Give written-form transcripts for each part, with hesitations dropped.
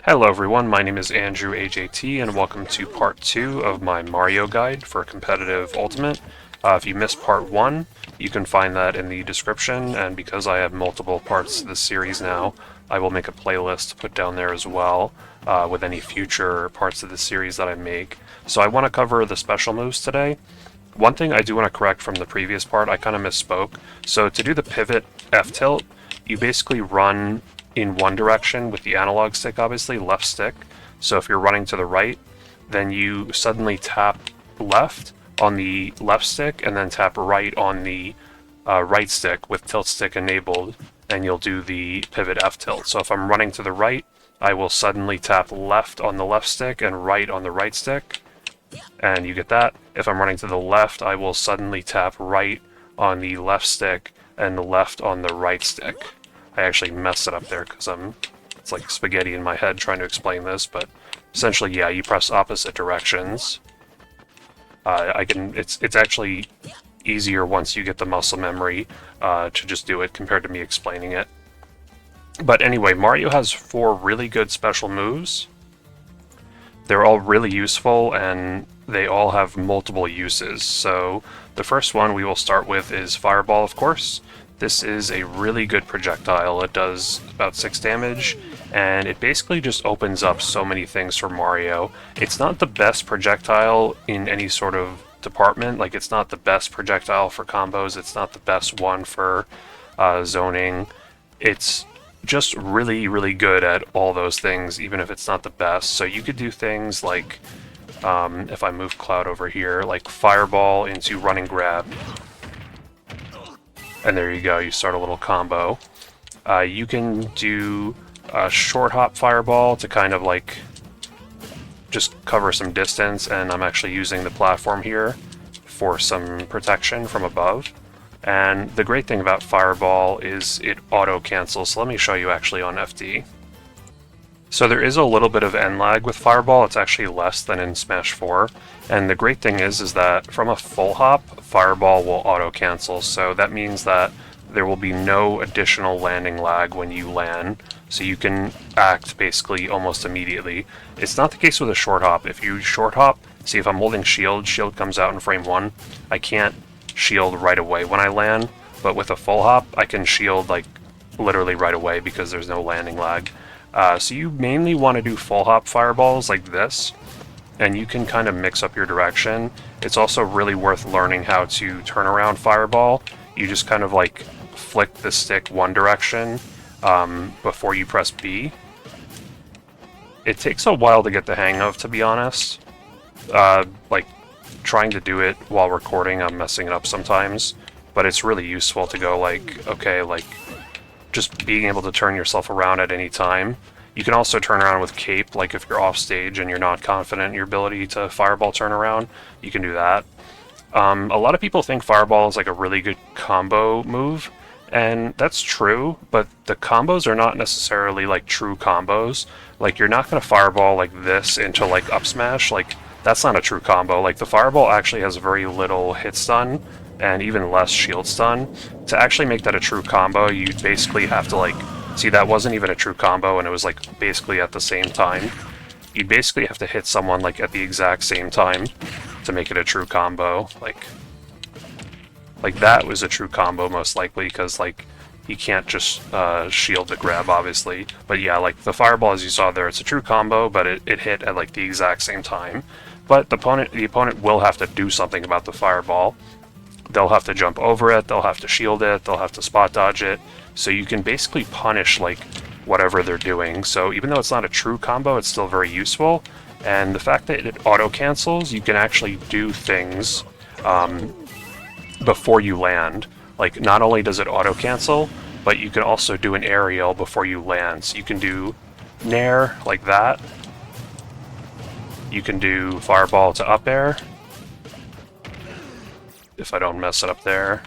Hello everyone, my name is AndrewAJT and welcome to part 2 of my Mario guide for competitive Ultimate. If you missed part 1, you can find that in the description, and because I have multiple parts to this series now, I will make a playlist to put down there as well with any future parts of the series that I make. So I want to cover the special moves today. One thing I do want to correct from the previous part, I kind of misspoke. So to do the pivot F-tilt, you basically run in one direction with the analog stick, obviously, left stick. So if you're running to the right, then you suddenly tap left on the left stick and then tap right on the right stick with tilt stick enabled, and you'll do the pivot F tilt. So if I'm running to the right, I will suddenly tap left on the left stick and right on the right stick, and you get that. If I'm running to the left, I will suddenly tap right on the left stick and the left on the right stick. I actually messed it up there because it's like spaghetti in my head trying to explain this, but essentially, yeah, you press opposite directions. It's actually easier once you get the muscle memory to just do it compared to me explaining it. But anyway, Mario has 4 really good special moves. They're all really useful and they all have multiple uses. So the first one we will start with is Fireball, of course. This is a really good projectile. It does about 6 damage, and it basically just opens up so many things for Mario. It's not the best projectile in any sort of department. Like, it's not the best projectile for combos. It's not the best one for zoning. It's just really, really good at all those things, even if it's not the best. So you could do things like, if I move Cloud over here, like Fireball into running grab. And there you go, you start a little combo. You can do a short hop Fireball to kind of like just cover some distance, and I'm actually using the platform here for some protection from above. And the great thing about Fireball is it auto cancels. So let me show you actually on FD. So there is a little bit of end lag with Fireball. It's actually less than in Smash 4. And the great thing is that from a full hop, Fireball will auto cancel. So that means that there will be no additional landing lag when you land. So you can act basically almost immediately. It's not the case with a short hop. If you short hop, see if I'm holding shield comes out in frame 1. I can't shield right away when I land. But with a full hop, I can shield like literally right away because there's no landing lag. So you mainly want to do full hop fireballs like this, and you can kind of mix up your direction. It's also really worth learning how to turn around fireball. You just kind of like flick the stick one direction before you press B. It takes a while to get the hang of, to be honest. Like trying to do it while recording, I'm messing it up sometimes, but it's really useful to go like, okay, like just being able to turn yourself around at any time. You can also turn around with cape, like if you're off stage and you're not confident in your ability to fireball turn around, you can do that. A lot of people think fireball is like a really good combo move, and that's true, but the combos are not necessarily like true combos. Like, you're not going to fireball like this into like up smash. Like, that's not a true combo. Like, the fireball actually has very little hit stun and even less shield stun. To actually make that a true combo, you basically have to like, see, that wasn't even a true combo and it was like basically at the same time. You'd basically have to hit someone like at the exact same time to make it a true combo. Like that was a true combo most likely, because like you can't just shield the grab obviously. But yeah, like the fireball as you saw there, it's a true combo, but it hit at like the exact same time. But the opponent will have to do something about the fireball. They'll have to jump over it, they'll have to shield it, they'll have to spot dodge it. So you can basically punish like whatever they're doing. So even though it's not a true combo, it's still very useful. And the fact that it auto cancels, you can actually do things before you land. Like, not only does it auto cancel, but you can also do an aerial before you land. So you can do nair like that. You can do fireball to up air, if I don't mess it up there.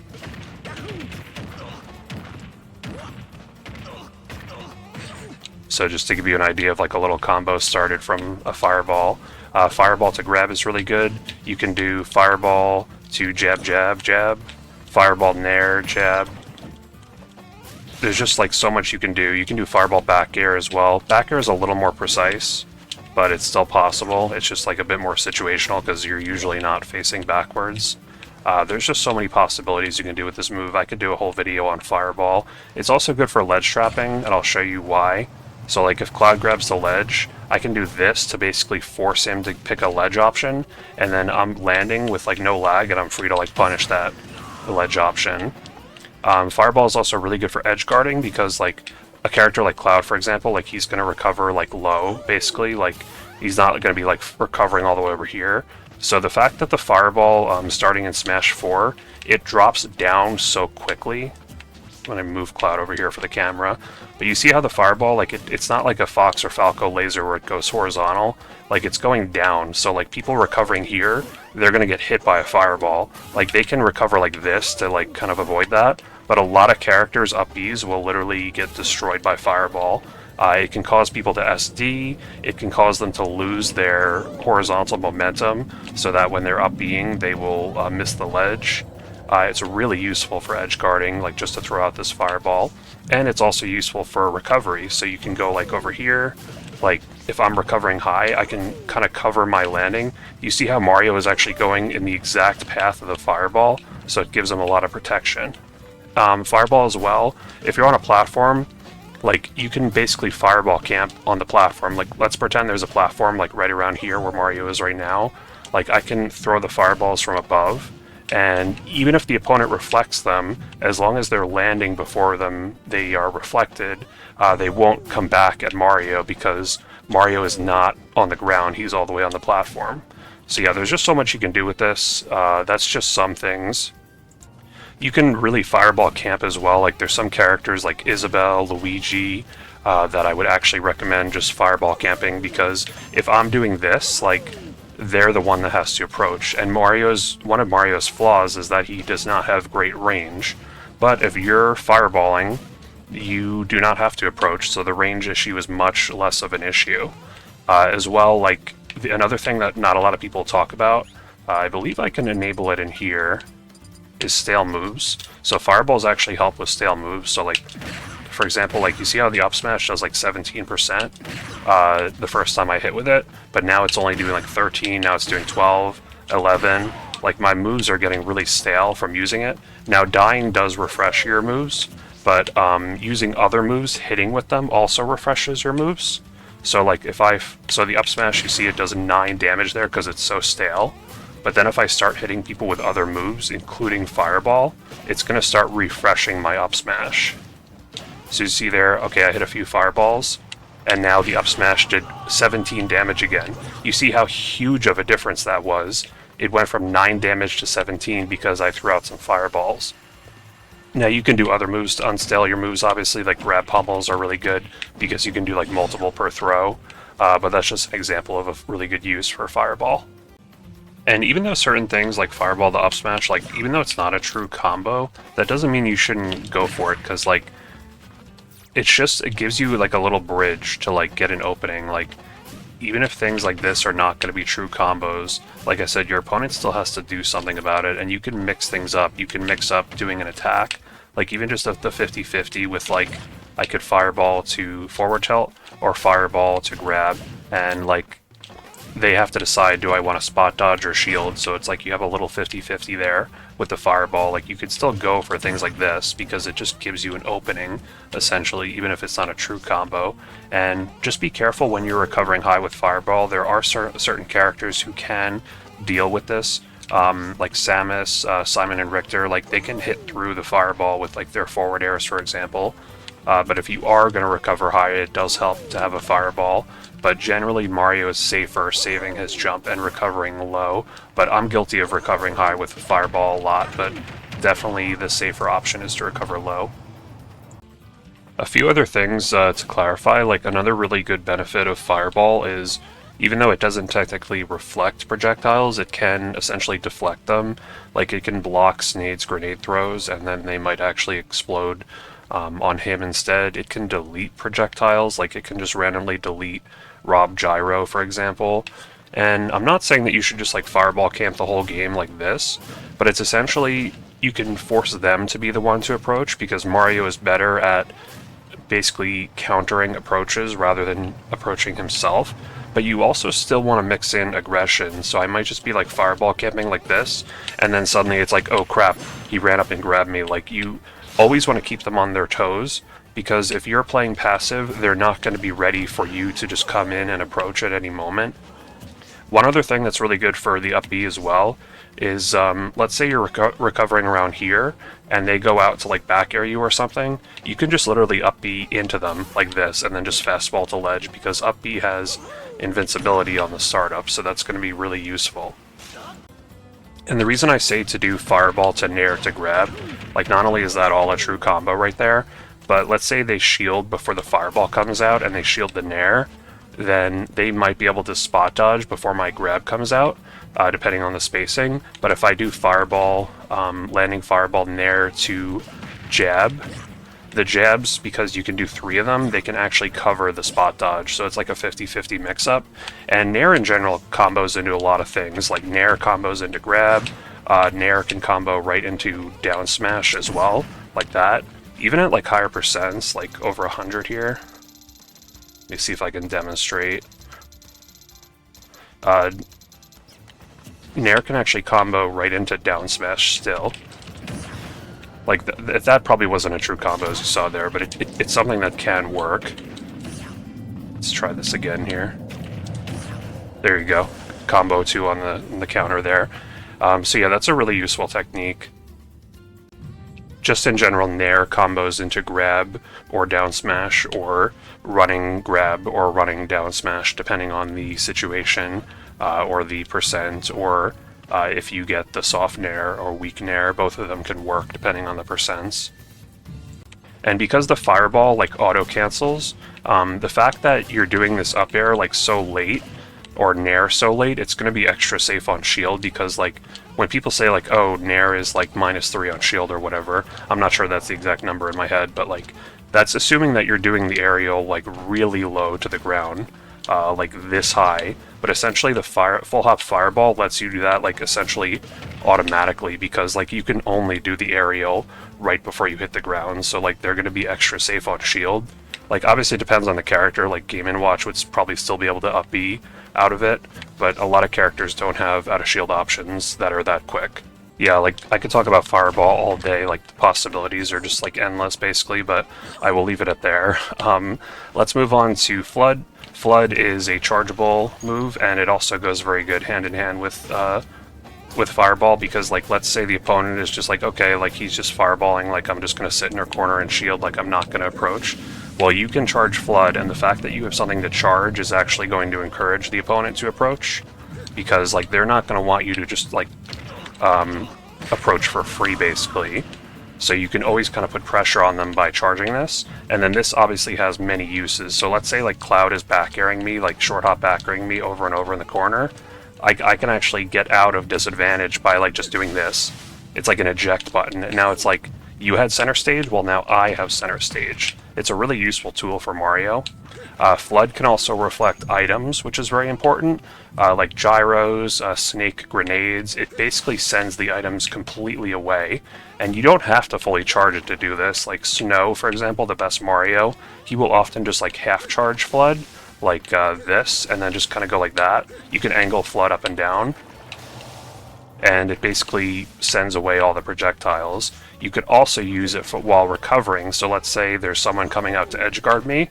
So just to give you an idea of like a little combo started from a fireball. Fireball to grab is really good. You can do fireball to jab, jab, jab. Fireball nair, jab. there's just like so much you can do. You can do fireball back air as well. Back air is a little more precise, but it's still possible. It's just like a bit more situational because you're usually not facing backwards. There's just so many possibilities you can do with this move. I could do a whole video on fireball. It's also good for ledge trapping, and I'll show you why. So like if Cloud grabs the ledge, I can do this to basically force him to pick a ledge option, and then I'm landing with like no lag, and I'm free to like punish that ledge option. Fireball is also really good for edge guarding because like a character like Cloud, for example, like he's going to recover like low, basically. Like he's not going to be like recovering all the way over here. So the fact that the fireball starting in Smash 4, it drops down so quickly. When I move Cloud over here for the camera, but you see how the fireball, like it's not like a Fox or Falco laser where it goes horizontal, like it's going down. So like people recovering here, they're gonna get hit by a fireball. Like they can recover like this to like kind of avoid that, but a lot of characters up Bs will literally get destroyed by fireball. It can cause people to SD, it can cause them to lose their horizontal momentum so that when they're up Bing, they will miss the ledge. It's really useful for edge guarding, like just to throw out this fireball. And it's also useful for recovery, so you can go like over here, like if I'm recovering high, I can kind of cover my landing. You see how Mario is actually going in the exact path of the fireball, so it gives him a lot of protection. Fireball as well, if you're on a platform, like you can basically fireball camp on the platform. Like let's pretend there's a platform like right around here where Mario is right now. Like I can throw the fireballs from above, and even if the opponent reflects them, as long as they're landing before them, they are reflected, they won't come back at Mario because Mario is not on the ground, he's all the way on the platform. So yeah, there's just so much you can do with this. That's just some things. You can really fireball camp as well. Like there's some characters like Isabelle, Luigi, that I would actually recommend just fireball camping, because if I'm doing this, like they're the one that has to approach. And one of Mario's flaws is that he does not have great range. But if you're fireballing, you do not have to approach, so the range issue is much less of an issue. As well, like another thing that not a lot of people talk about, I believe I can enable it in here, is stale moves. So fireballs actually help with stale moves. So like, for example, like you see how the up smash does like 17% the first time I hit with it, but now it's only doing like 13, now it's doing 12, 11. Like my moves are getting really stale from using it. Now dying does refresh your moves, but using other moves, hitting with them also refreshes your moves. So like so the up smash, you see it does 9 damage there because it's so stale. But then if I start hitting people with other moves, including fireball, it's going to start refreshing my up smash. So you see there, okay, I hit a few fireballs, and now the up smash did 17 damage again. You see how huge of a difference that was. It went from 9 damage to 17 because I threw out some fireballs. Now you can do other moves to unstale your moves, obviously, like grab pummels are really good because you can do like multiple per throw, but that's just an example of a really good use for fireball. And even though certain things like fireball, the up smash, like even though it's not a true combo, that doesn't mean you shouldn't go for it, because like it gives you like a little bridge to like get an opening. Like even if things like this are not going to be true combos, like I said, your opponent still has to do something about it, and you can mix things up. You can mix up doing an attack, like even just the 50-50 with like I could fireball to forward tilt or fireball to grab, and like they have to decide, do I want to spot dodge or shield? So it's like you have a little 50-50 there with the fireball. Like you could still go for things like this because it just gives you an opening, essentially, even if it's not a true combo. And just be careful when you're recovering high with fireball. There are certain characters who can deal with this, like Samus, Simon and Richter. Like they can hit through the fireball with like their forward airs, for example. But if you are going to recover high, it does help to have a fireball. But generally Mario is safer saving his jump and recovering low. But I'm guilty of recovering high with fireball a lot, but definitely the safer option is to recover low. A few other things to clarify, like another really good benefit of fireball is, even though it doesn't technically reflect projectiles, it can essentially deflect them. Like it can block Snade's grenade throws and then they might actually explode on him instead. It can delete projectiles, like it can just randomly delete Rob Gyro, for example. And I'm not saying that you should just like fireball camp the whole game like this, but it's essentially you can force them to be the one to approach, because Mario is better at basically countering approaches rather than approaching himself. But you also still want to mix in aggression, so I might just be like fireball camping like this, and then suddenly it's like, oh crap, he ran up and grabbed me. Like, you always want to keep them on their toes, because if you're playing passive, they're not going to be ready for you to just come in and approach at any moment. One other thing that's really good for the up B as well is, let's say you're recovering around here, and they go out to like back air you or something, you can just literally up B into them like this, and then just fastball to ledge, because up B has invincibility on the startup, so that's going to be really useful. And the reason I say to do fireball to nair to grab, like, not only is that all a true combo right there, but let's say they shield before the fireball comes out and they shield the nair, then they might be able to spot dodge before my grab comes out, depending on the spacing. But if I do fireball, landing fireball nair to jab, the jabs, because you can do 3 of them, they can actually cover the spot dodge, so it's like a 50-50 mix-up. And nair in general combos into a lot of things, like nair combos into grab, nair can combo right into down smash as well, like that. Even at like higher percents, like over 100 here. Let me see if I can demonstrate. Nair can actually combo right into down smash still. Like, that probably wasn't a true combo as you saw there, but it's something that can work. Let's try this again here. There you go. Combo 2 on the counter there. So yeah, that's a really useful technique. Just in general, nair combos into grab or down smash, or running grab or running down smash, depending on the situation, or the percent, or if you get the soft nair or weak nair, both of them can work depending on the percents. And because the fireball like auto cancels, the fact that you're doing this up air like so late, or nair so late, it's going to be extra safe on shield, because like when people say like, oh, nair is like -3 on shield or whatever, I'm not sure that's the exact number in my head, but like that's assuming that you're doing the aerial like really low to the ground, like this high. But essentially the full hop fireball lets you do that like essentially automatically, because like you can only do the aerial right before you hit the ground, so like they're going to be extra safe on shield. Like, obviously it depends on the character, like Game & Watch would probably still be able to up B out of it, but a lot of characters don't have out of shield options that are that quick. Yeah, like, I could talk about Fireball all day, like, the possibilities are just, like, endless, basically, but I will leave it at there. Let's move on to FLUDD. FLUDD is a chargeable move, and it also goes very good hand-in-hand with Fireball, because, like, let's say the opponent is just like, okay, like, he's just fireballing, like, I'm just gonna sit in her corner and shield, like, I'm not gonna approach. Well, you can charge FLUDD, and the fact that you have something to charge is actually going to encourage the opponent to approach, because, like, they're not gonna want you to just, like, approach for free, basically. So you can always kind of put pressure on them by charging this, and then this obviously has many uses. So let's say, like, Cloud is back airing me, like, short hop back airing me over and over in the corner. I can actually get out of disadvantage by, like, just doing this. It's like an eject button, and now it's like, you had center stage, well now I have center stage. It's a really useful tool for Mario. FLUDD can also reflect items, which is very important, like gyros, snake grenades. It basically sends the items completely away, and you don't have to fully charge it to do this. Like Snow, for example, the best Mario, he will often just like half charge FLUDD, like this, and then just kind of go like that. You can angle FLUDD up and down, and it basically sends away all the projectiles. You could also use it while recovering, so let's say there's someone coming out to edgeguard me.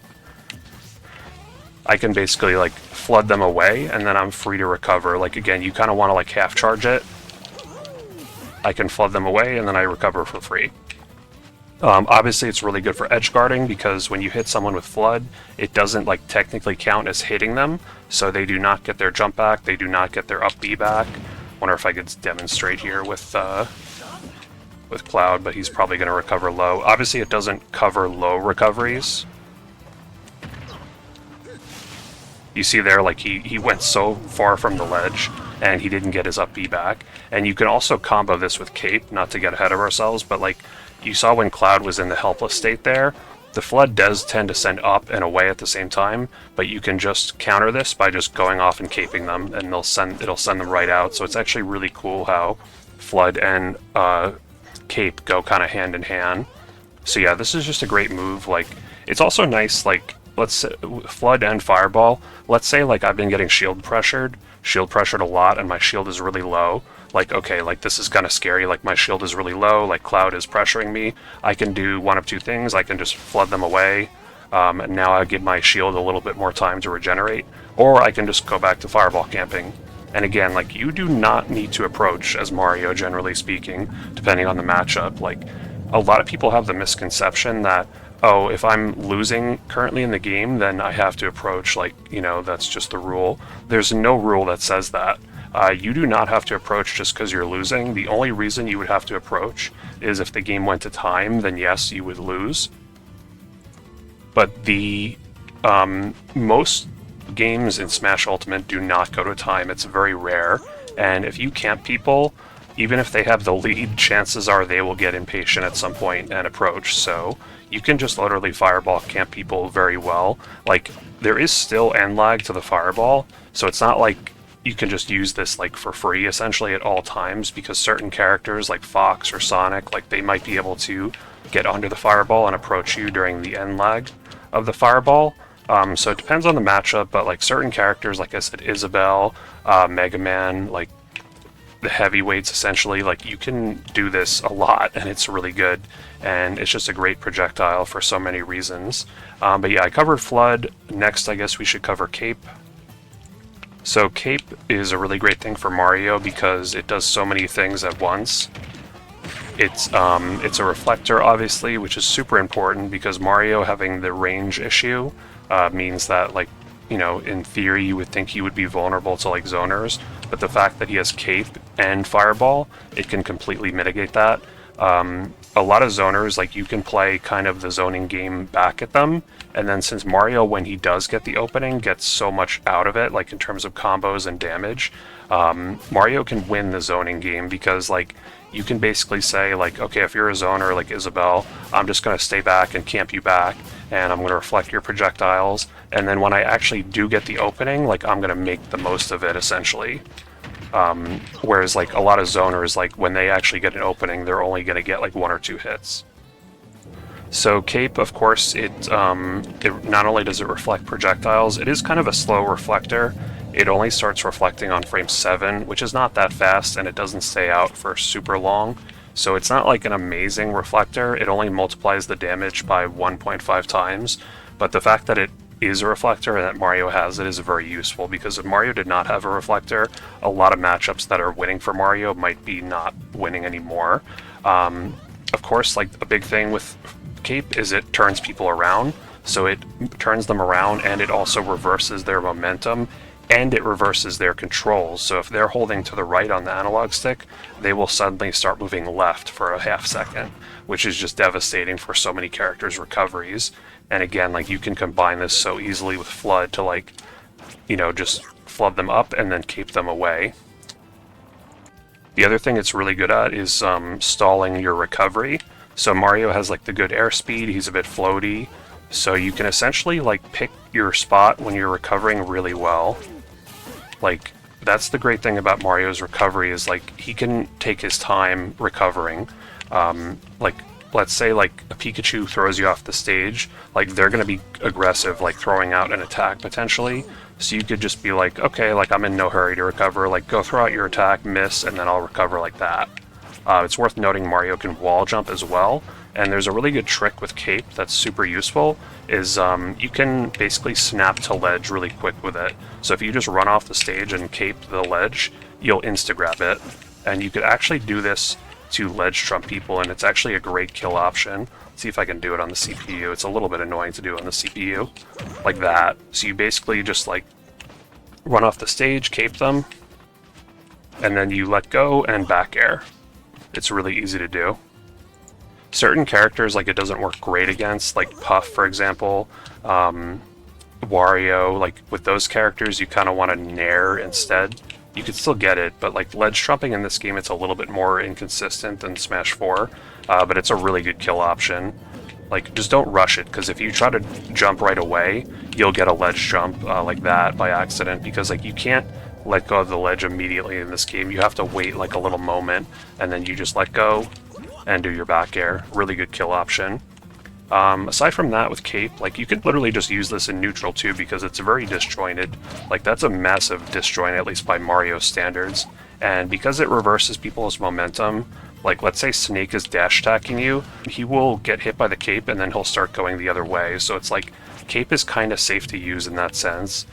I can basically like FLUDD them away, and then I'm free to recover. Like, again, you kind of want to like half charge it. I can FLUDD them away, and then I recover for free. Obviously it's really good for edgeguarding, because when you hit someone with FLUDD, it doesn't like technically count as hitting them, so they do not get their jump back, they do not get their up B back. Wonder if I could demonstrate here with Cloud, but he's probably going to recover low. Obviously it doesn't cover low recoveries. You see there, like, he went so far from the ledge, and he didn't get his up B back. And you can also combo this with Cape, not to get ahead of ourselves, but like, you saw when Cloud was in the helpless state there, the FLUDD does tend to send up and away at the same time, but you can just counter this by just going off and caping them, and it'll send them right out. So it's actually really cool how FLUDD and cape go kind of hand in hand. So yeah, this is just a great move. Like, it's also nice, like, let's say, FLUDD and Fireball, let's say, like, I've been getting shield pressured a lot, and my shield is really low. Like, okay, like, this is kind of scary, like, my shield is really low, like, Cloud is pressuring me. I can do one of two things. I can just flood them away, and now I give my shield a little bit more time to regenerate, or I can just go back to Fireball camping. And again, like, you do not need to approach as Mario, generally speaking, depending on the matchup. Like, a lot of people have the misconception that, oh, if I'm losing currently in the game, then I have to approach, like, you know, that's just the rule. There's no rule that says that. You do not have to approach just because you're losing. The only reason you would have to approach is if the game went to time, then yes, you would lose. But the most games in Smash Ultimate do not go to time. It's very rare, and if you camp people, even if they have the lead, chances are they will get impatient at some point and approach. So you can just literally Fireball camp people very well. Like, there is still end lag to the Fireball, so it's not like you can just use this like for free essentially at all times, because certain characters like Fox or Sonic, like, they might be able to get under the Fireball and approach you during the end lag of the Fireball. So it depends on the matchup, but like certain characters, like I said, Isabelle, Mega Man, like the heavyweights essentially, like, you can do this a lot and it's really good, and it's just a great projectile for so many reasons. But yeah, I covered FLUDD. Next, I guess we should cover Cape. So Cape is a really great thing for Mario because it does so many things at once. It's a reflector, obviously, which is super important because Mario having the range issue means that, like, you know, in theory you would think he would be vulnerable to like zoners, but the fact that he has Cape and Fireball, it can completely mitigate that. A lot of zoners, like, you can play kind of the zoning game back at them, and then since Mario, when he does get the opening, gets so much out of it, like in terms of combos and damage, Mario can win the zoning game because, like, you can basically say, like, okay, if you're a zoner like Isabelle, I'm just going to stay back and camp you back, and I'm going to reflect your projectiles, and then when I actually do get the opening, like, I'm going to make the most of it, essentially. Whereas, like, a lot of zoners, like, when they actually get an opening, they're only going to get, like, 1 or 2 hits. So Cape, of course, it not only does it reflect projectiles, it is kind of a slow reflector. It only starts reflecting on frame 7, which is not that fast, and it doesn't stay out for super long. So it's not like an amazing reflector. It only multiplies the damage by 1.5 times, but the fact that it is a reflector and that Mario has it is very useful, because if Mario did not have a reflector, a lot of matchups that are winning for Mario might be not winning anymore. Of course, like, a big thing with Cape is it turns people around, so it turns them around and it also reverses their momentum and it reverses their controls. So if they're holding to the right on the analog stick, they will suddenly start moving left for a half second, which is just devastating for so many characters' recoveries. And again, like, you can combine this so easily with FLUDD to, like, you know, just flood them up and then cape them away. The other thing it's really good at is stalling your recovery. So Mario has, like, the good airspeed, he's a bit floaty, so you can essentially, like, pick your spot when you're recovering really well. Like, that's the great thing about Mario's recovery, is, like, he can take his time recovering. Like, let's say, like, a Pikachu throws you off the stage, like, they're going to be aggressive, like, throwing out an attack potentially. So you could just be like, okay, like, I'm in no hurry to recover, like, go throw out your attack, miss, and then I'll recover like that. It's worth noting Mario can wall jump as well, and there's a really good trick with Cape that's super useful, is you can basically snap to ledge really quick with it. So if you just run off the stage and cape the ledge, you'll insta-grab it. And you could actually do this to ledge trump people, and it's actually a great kill option. Let's see if I can do it on the CPU. It's a little bit annoying to do on the CPU. Like that. So you basically just, like, run off the stage, cape them, and then you let go and back air. It's really easy to do. Certain characters, like, it doesn't work great against, like Puff, for example, Wario. Like, with those characters, you kind of want to nair instead. You could still get it, but, like, ledge trumping in this game, it's a little bit more inconsistent than Smash 4, but it's a really good kill option. Like, just don't rush it, because if you try to jump right away, you'll get a ledge jump like that by accident, because, like, you can't let go of the ledge immediately in this game. You have to wait, like, a little moment, and then you just let go, and do your back air. Really good kill option. Aside from that, with cape, like, you could literally just use this in neutral too, because it's very disjointed. Like, that's a massive disjoint, at least by Mario standards. And because it reverses people's momentum, like, let's say Snake is dash attacking you, he will get hit by the cape and then he'll start going the other way. So it's like, cape is kind of safe to use in that sense.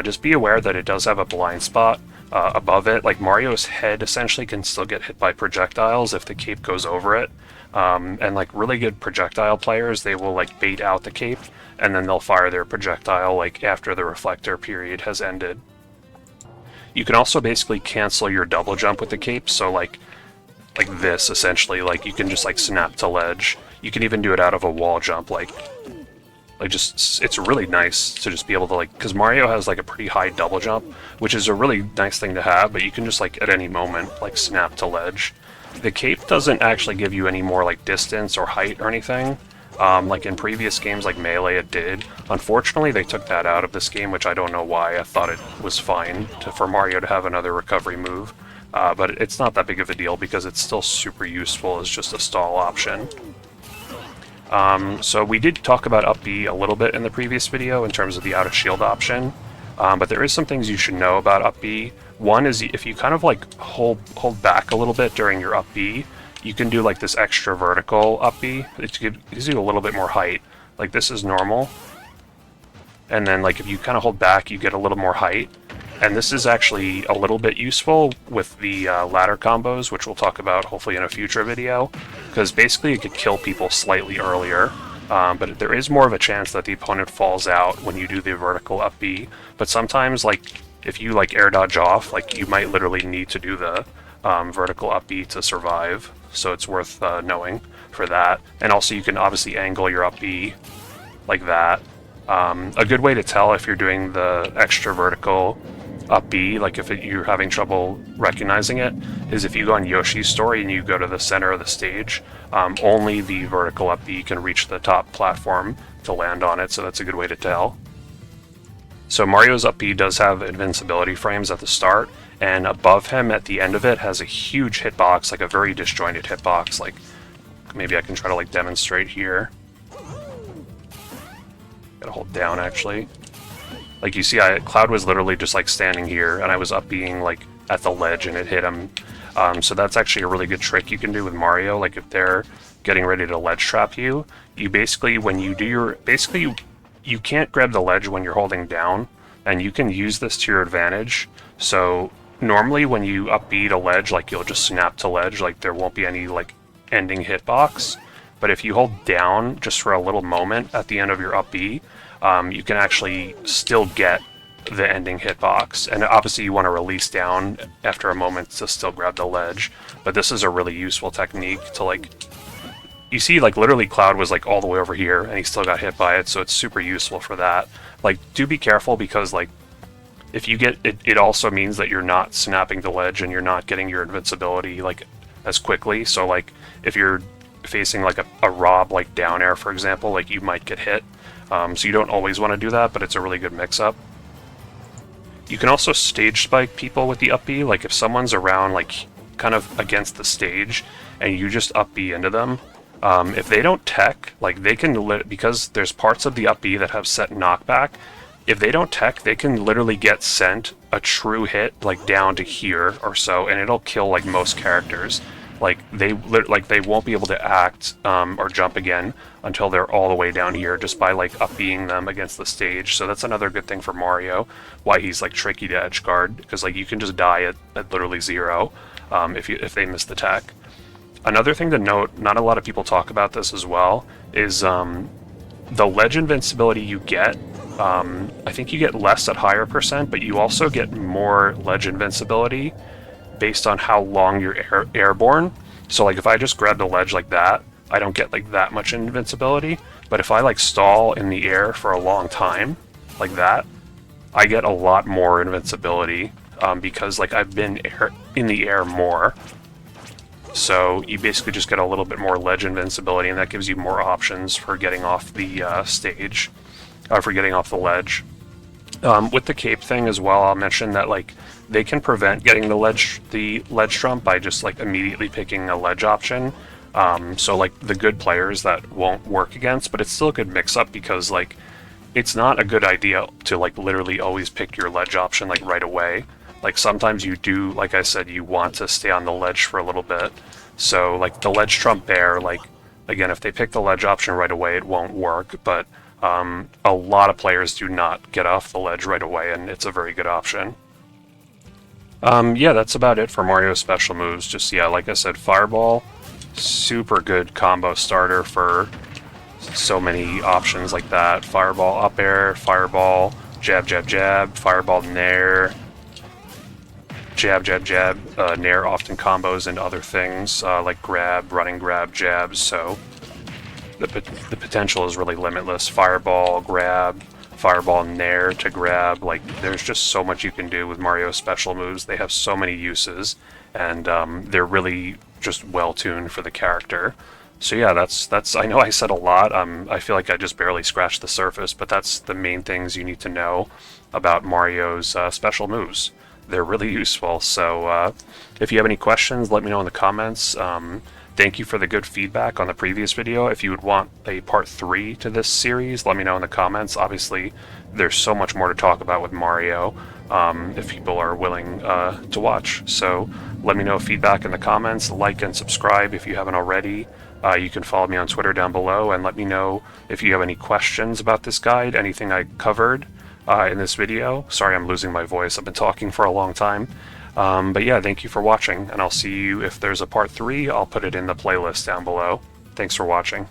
Just be aware that it does have a blind spot above it. Like, Mario's head essentially can still get hit by projectiles if the cape goes over it. And like, really good projectile players, they will like bait out the cape and then they'll fire their projectile like after the reflector period has ended. You can also basically cancel your double jump with the cape, so like this essentially, like you can just like snap to ledge. You can even do it out of a wall jump, like just, it's really nice to just be able to like, because Mario has like a pretty high double jump, which is a really nice thing to have, but you can just like at any moment like snap to ledge. The cape doesn't actually give you any more like distance or height or anything. Like in previous games like Melee it did. Unfortunately they took that out of this game, which I don't know why. I thought it was fine for Mario to have another recovery move. But it's not that big of a deal because it's still super useful as just a stall option. So we did talk about up B a little bit in the previous video in terms of the out of shield option. But there is some things you should know about up B. One is if you kind of like hold back a little bit during your up B, you can do like this extra vertical up B. It gives you a little bit more height. Like, this is normal. And then like if you kind of hold back, you get a little more height. And this is actually a little bit useful with the ladder combos, which we'll talk about hopefully in a future video. Because basically it could kill people slightly earlier. But there is more of a chance that the opponent falls out when you do the vertical up B. But sometimes, like, if you like air dodge off, like, you might literally need to do the vertical up B to survive. So it's worth knowing for that. And also you can obviously angle your up B like that. A good way to tell if you're doing the extra vertical up B, like if you're having trouble recognizing it, is if you go on Yoshi's story and you go to the center of the stage, only the vertical up B can reach the top platform to land on it, so that's a good way to tell. So Mario's up B does have invincibility frames at the start, and above him at the end of it has a huge hitbox, like a very disjointed hitbox. Like, maybe I can try to like demonstrate here. Gotta hold down actually. Like, you see, Cloud was literally just like standing here, and I was up being like at the ledge, and it hit him. So that's actually a really good trick you can do with Mario. Like, if they're getting ready to ledge trap you, you basically, when you do your, you can't grab the ledge when you're holding down, and you can use this to your advantage. So normally when you up B to ledge, like, you'll just snap to ledge, like there won't be any like ending hitbox. But if you hold down just for a little moment at the end of your up B, you can actually still get the ending hitbox. And obviously you want to release down after a moment to still grab the ledge. But this is a really useful technique to like... You see, like, literally Cloud was like all the way over here and he still got hit by it, so it's super useful for that. Like, do be careful, because like, if you get it, it also means that you're not snapping the ledge and you're not getting your invincibility like as quickly. So like, if you're facing like a Rob like down air, for example, like, you might get hit. So you don't always want to do that, but it's a really good mix-up. You can also stage spike people with the up B. Like, if someone's around like kind of against the stage and you just up B into them, if they don't tech, like, they can, because there's parts of the up B that have set knockback, if they don't tech, they can literally get sent a true hit like down to here or so, and it'll kill like most characters. Like, they won't be able to act or jump again until they're all the way down here, just by like up being them against the stage. So that's another good thing for Mario, why he's like tricky to edge guard, because like, you can just die at literally 0 if they miss the tech. Another thing to note, not a lot of people talk about this as well, is the ledge invincibility you get. I think you get less at higher percent, but you also get more ledge invincibility based on how long you're airborne. So like, if I just grab the ledge like that, I don't get like that much invincibility. But if I like stall in the air for a long time, like that, I get a lot more invincibility because like, I've been in the air more. So you basically just get a little bit more ledge invincibility, and that gives you more options for getting off the stage, for getting off the ledge. With the cape thing as well, I'll mention that like, they can prevent getting the ledge jump by just like immediately picking a ledge option. So like the good players that won't work against, but it's still a good mix-up because like it's not a good idea to like literally always pick your ledge option like right away. Like sometimes you do, like I said, you want to stay on the ledge for a little bit. So like the ledge trump bear, like again, if they pick the ledge option right away, it won't work, but a lot of players do not get off the ledge right away, and it's a very good option. Yeah, that's about it for Mario's special moves. Just, yeah, like I said, Fireball, super good combo starter for so many options like that. Fireball up air, Fireball, jab, jab, jab, Fireball nair, jab, jab, jab. Nair often combos into other things like grab, running grab, jabs, so the potential is really limitless. Fireball, grab, Fireball, nair to grab. Like, there's just so much you can do with Mario's special moves. They have so many uses, and they're really just well-tuned for the character. So yeah, that's. I know I said a lot. I feel like I just barely scratched the surface, but that's the main things you need to know about Mario's special moves. They're really useful. So if you have any questions, let me know in the comments. Thank you for the good feedback on the previous video. If you would want a part 3 to this series, let me know in the comments. Obviously, there's so much more to talk about with Mario if people are willing to watch. So let me know feedback in the comments. Like and subscribe if you haven't already. You can follow me on Twitter down below, and let me know if you have any questions about this guide, anything I covered in this video. Sorry, I'm losing my voice. I've been talking for a long time. But yeah, thank you for watching, and I'll see you if there's a part 3. I'll put it in the playlist down below. Thanks for watching.